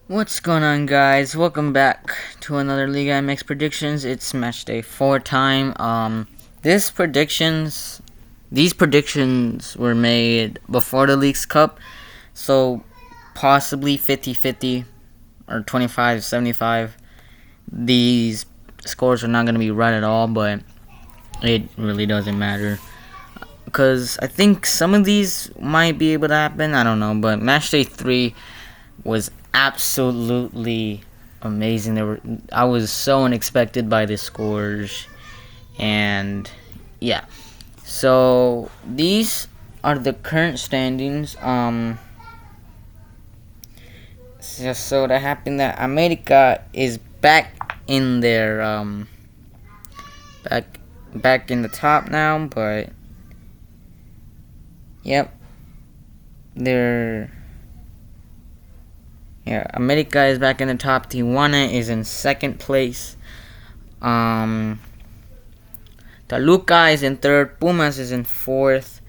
What's going on, guys? Welcome back to another Liga MX predictions. It's Matchday 4 time. These predictions were made before the Leagues Cup, so possibly 50-50 or 25-75. These scores are not going to be right at all, but it really doesn't matter. Because I think some of these might be able to happen. I don't know, but Matchday 3 was absolutely amazing. I was so unexpected by the scores, and yeah. So these are the current standings. So that happened that America is back in their back in the top now, but yep, they're. Yeah, America is back in the top. Tijuana is in second place. Toluca is in third. Pumas is in fourth.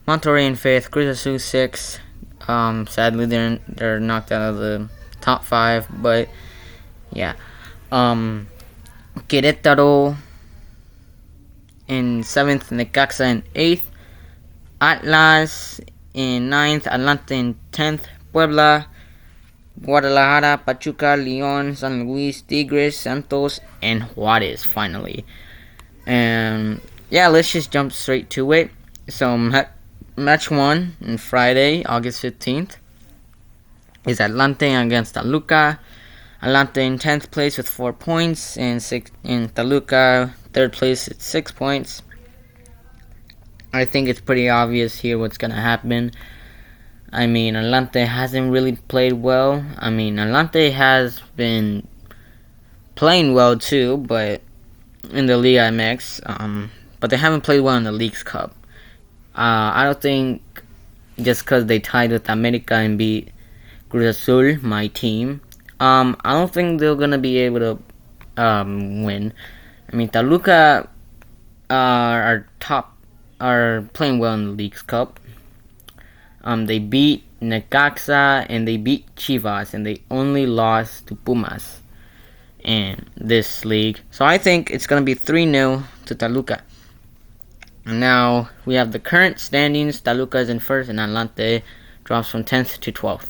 Monterrey in fifth. Cruz Azul sixth. Sadly, they're knocked out of the top five. But yeah, Querétaro in seventh. Necaxa in eighth. Atlas in ninth. Atlante in 10th. Puebla, Guadalajara, Pachuca, León, San Luis, Tigres, Santos, and Juarez finally. And yeah, let's just jump straight to it. So match 1 on Friday, August 15th is Atlante against Toluca. Atlante in 10th place with 4 points, and Toluca 3rd place at 6 points. I think it's pretty obvious here what's going to happen. I mean, Atlante hasn't really played well. I mean, Atlante has been playing well too, but in the Liga MX, but they haven't played well in the Leagues Cup. I don't think just because they tied with America and beat Cruz Azul, my team, I don't think they're gonna be able to win. I mean, Toluca are playing well in the Leagues Cup. They beat Necaxa and they beat Chivas, and they only lost to Pumas in this league. So I think it's going to be 3-0 to Toluca. And now we have the current standings. Toluca is in first, and Atlante drops from 10th to 12th.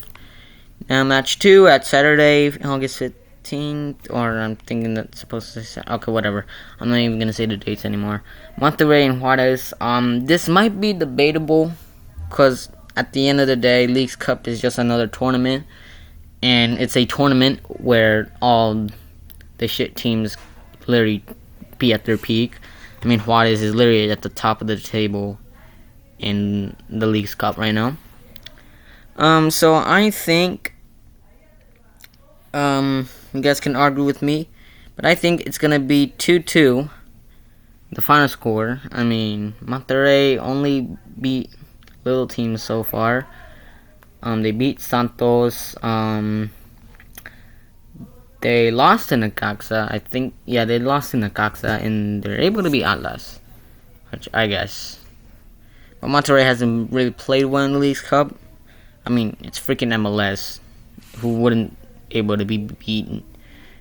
Now match 2 at Saturday, August 15th, or I'm thinking that's supposed to say, okay, whatever. I'm not even going to say the dates anymore. Monterrey and Juarez. This might be debatable, because at the end of the day, Leagues Cup is just another tournament, and it's a tournament where all the shit teams literally be at their peak. I mean, Juarez is literally at the top of the table in the Leagues Cup right now. So I think, you guys can argue with me, but I think it's gonna be 2-2, the final score. I mean, Monterrey only beat little teams so far. They beat Santos. They lost to Necaxa. I think, yeah, they lost to Necaxa, and they're able to beat Atlas, which I guess. But Monterrey hasn't really played well in the Leagues Cup. I mean, it's freaking MLS. Who wouldn't able to be beaten?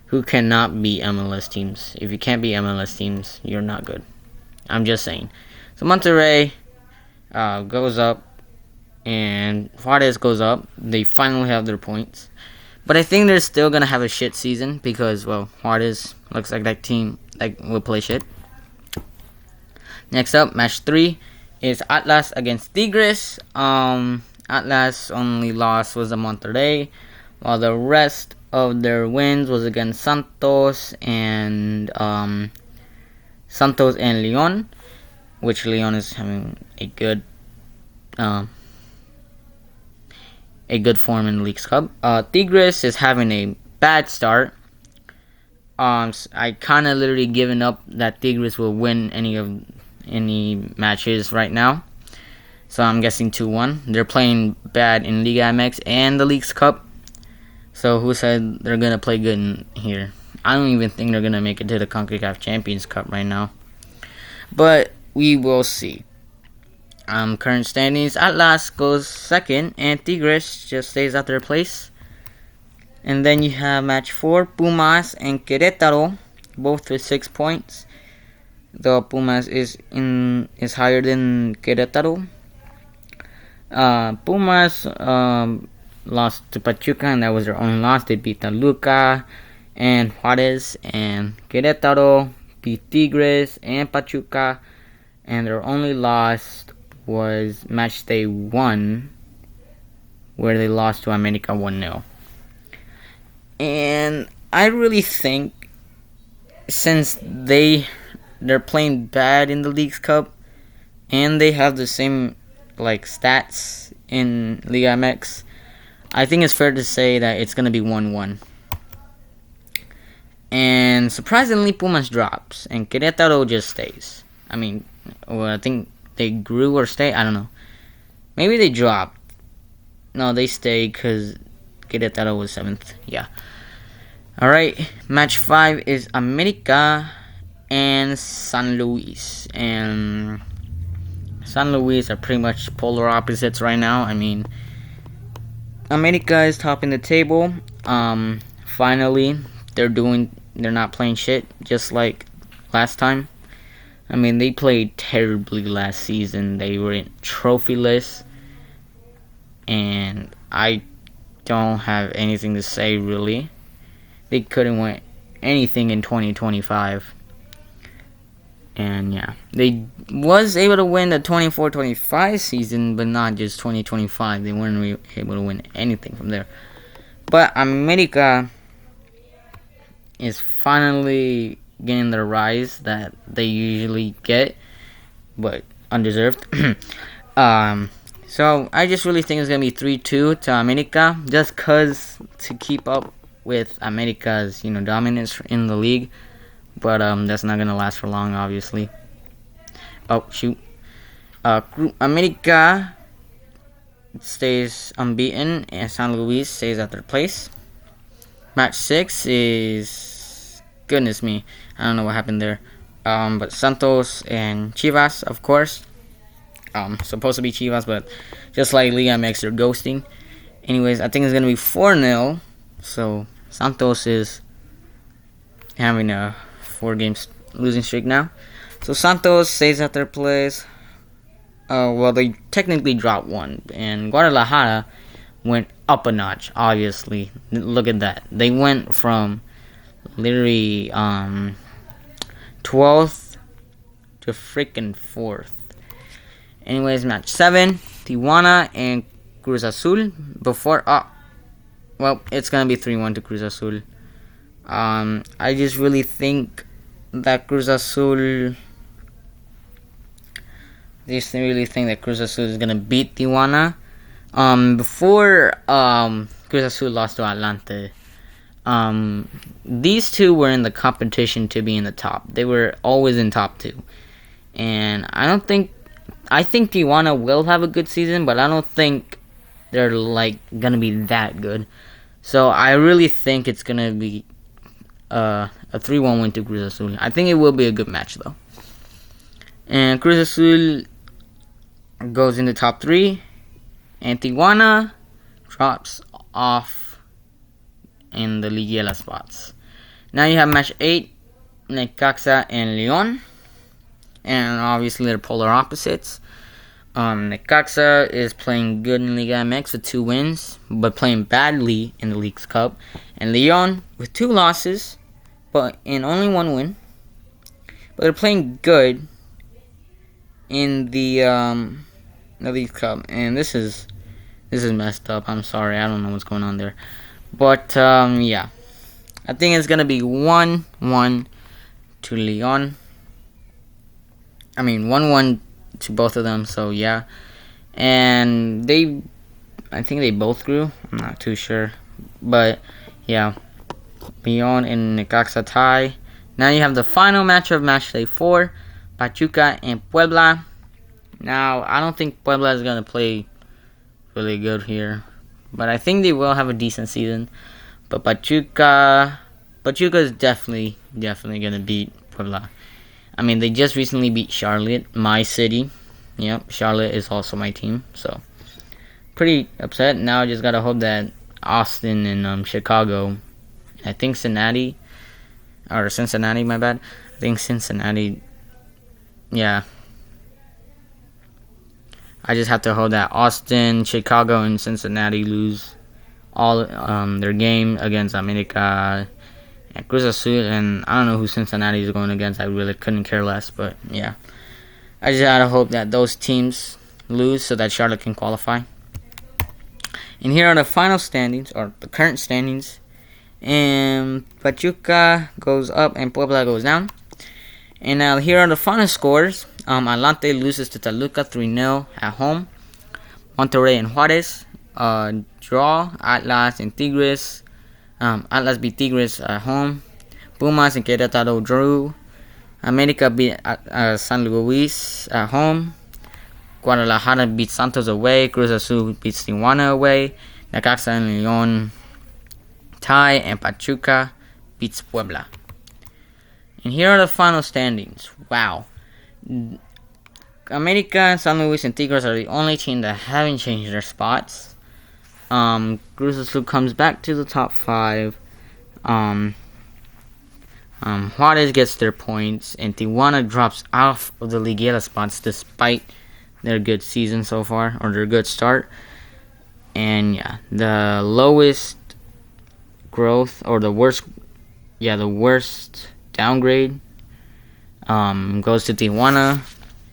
Who cannot beat MLS teams? If you can't beat MLS teams, you're not good. I'm just saying. So Monterrey goes up, and Juarez goes up. They finally have their points, but I think they're still gonna have a shit season because, well, Juarez looks like that team will play shit. Next up, match 3 is Atlas against Tigres. Atlas only loss was a Monterrey, while the rest of their wins was against Santos and Leon, which Leon is having a good form in the Leagues Cup. Tigres is having a bad start. I kind of literally given up that Tigres will win any matches right now. So I'm guessing 2-1. They're playing bad in Liga MX and the Leagues Cup. So who said they're gonna play good in here? I don't even think they're gonna make it to the CONCACAF Champions Cup right now. But we will see. Current standings, Atlas goes second, and Tigres just stays at their place. And then you have match 4, Pumas and Querétaro, both with 6 points. The Pumas is higher than Querétaro. Pumas lost to Pachuca, and that was their only loss. They beat Toluca and Juarez, and Querétaro beat Tigres and Pachuca, and their only loss was Matchday 1, where they lost to America 1-0. And I really think, since they're playing bad in the League's Cup, and they have the same stats in Liga MX, I think it's fair to say that it's gonna be 1-1. And surprisingly, Pumas drops, and Querétaro just stays. I think they grew or stay. I don't know. Maybe they dropped. No, they stayed because Querétaro was 7th. Yeah. Alright, match 5 is America and San Luis. And San Luis are pretty much polar opposites right now. America is topping the table. Finally, they're not playing shit just like last time. They played terribly last season. They were trophyless, and I don't have anything to say really. They couldn't win anything in 2025. And yeah, they was able to win the 24-25 season, but not just 2025. They weren't able to win anything from there. But America is finally getting the rise that they usually get, but undeserved. So I just really think it's gonna be 3-2 to America, just cause to keep up with America's dominance in the league. But that's not gonna last for long, obviously. Oh shoot! America stays unbeaten, and San Luis stays at their place. Match 6 is, goodness me, I don't know what happened there. But Santos and Chivas, of course. Supposed to be Chivas, but just like Liga MX, they're ghosting. Anyways, I think it's gonna be 4-0. So Santos is having a 4-game losing streak now. So Santos stays at their place. Well, they technically dropped 1, and Guadalajara went up a notch. Obviously, look at that. They went from literally 12th to freaking 4th. Anyways, match 7, Tijuana and Cruz Azul. It's gonna be 3-1 to Cruz Azul. I just really think that Cruz Azul. Is gonna beat Tijuana. Before Cruz Azul lost to Atlante, these two were in the competition to be in the top. They were always in top 2, and I think Tijuana will have a good season, but I don't think they're gonna be that good. So I really think it's gonna be a 3-1 win to Cruz Azul. I think it will be a good match though. And Cruz Azul goes in the top 3, and Tijuana drops off in the Liguilla spots. Now you have match 8, Necaxa and León. And obviously they're polar opposites. Necaxa is playing good in Liga MX with 2 wins, but playing badly in the League's Cup. And León with 2 losses, but in only 1 win. But they're playing good in the League's Cup. And this is messed up. I'm sorry, I don't know what's going on there. But yeah, I think it's gonna be 1-1 to León. 1-1 to both of them, so yeah. And I think they both grew. I'm not too sure. But, yeah. León and Necaxa tie. Now you have the final match of Matchday 4. Pachuca and Puebla. Now, I don't think Puebla is going to play really good here. But I think they will have a decent season. But Pachuca is definitely going to beat Puebla. They just recently beat Charlotte, my city. Yep, Charlotte is also my team. So, pretty upset. Now I just got to hope that Austin and Chicago. I think Cincinnati, my bad. I think Cincinnati. Yeah. I just have to hope that Austin, Chicago, and Cincinnati lose all their game against America and Cruz Azul, and I don't know who Cincinnati is going against. I really couldn't care less, but yeah. I just gotta hope that those teams lose so that Charlotte can qualify. And here are the final standings, or the current standings. And Pachuca goes up and Puebla goes down. And now here are the final scores. Atlante loses to Toluca 3-0 at home. Monterrey and Juarez draw. Atlas and Tigres. Atlas beat Tigres at home. Pumas and Querétaro drew. America beat San Luis at home. Guadalajara beats Santos away. Cruz Azul beats Tijuana away. Necaxa and León tie. And Pachuca beats Puebla. And here are the final standings. Wow. America, San Luis, and Tigres are the only team that haven't changed their spots. Cruz Azul comes back to the top 5. Juarez gets their points, and Tijuana drops off of the Liga spots despite their good season so far, or their good start. And yeah, the lowest growth, or the worst downgrade goes to Tijuana,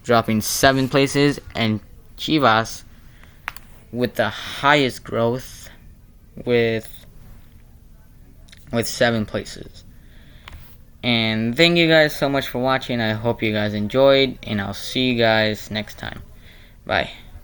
dropping 7 places, and Chivas with the highest growth with 7 places. And thank you guys so much for watching. I hope you guys enjoyed, and I'll see you guys next time. Bye.